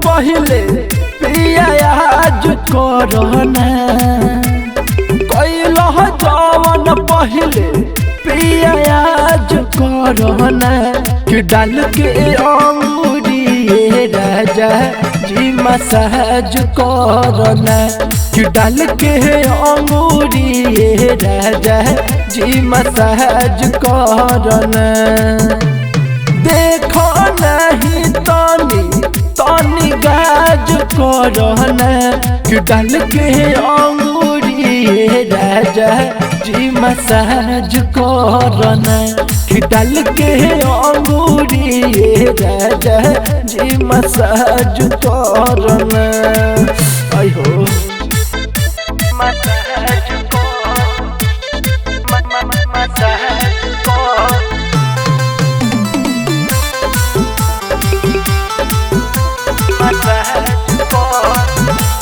पहले पिया आज करना कैल जवन पहले पिया आज करना कि डाल के अंगूरी राजा जी मसाज करना कि डाल के अंगूरी राजा जी मसाज करना देखो नहीं तनी गाज करना कि डाल के अंगूरी राजा जी मसाज करना कि डाल के अंगूरी राजा जी मसाज करना आई हो मसाज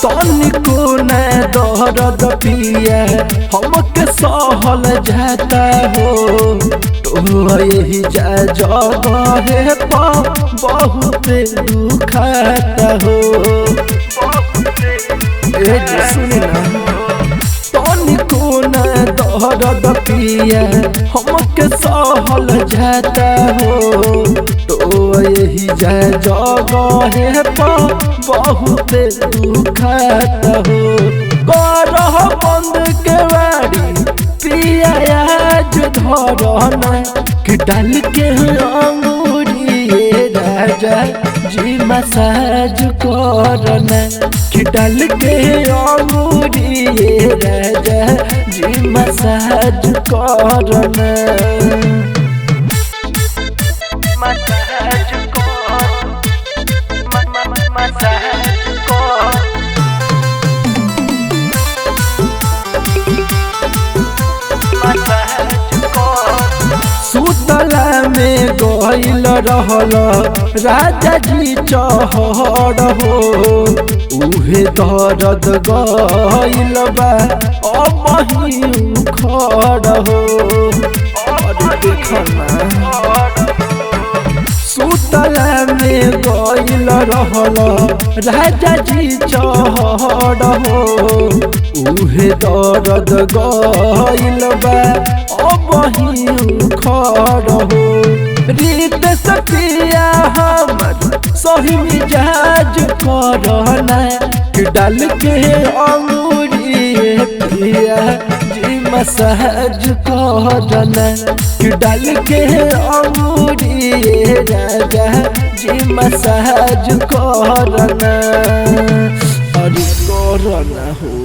तनिको न दर्द पिया हमके सहल जाता हो तो यही जा जगह बहुत दुखाता हो सुनी ना तनिको न दर्द पिया हमके सहल जाता हो तो यही जा जगह बहुत दुखाता हो करह बंद के बाड़ी पिया आज धरना कि डाल के अंगूरी राजा जी मसाज करना कि डाल के अंगूरी राजा जी मसाज करना सुतला में गइल रहल राजा जी चहड़ हो उहे दर्द गइल बा अब ही खड़ हो सुतला में गइल रहल राजा जी चहड़ हो उहे दर्द गइल बा अब ही खड़ हो रीत सतिया हमर सही मिजाज करना कि डाल के अंगूरी पिया जी मसाज करना कि डाल के अंगूरी राजा जी मसाज करना अरे करना हो।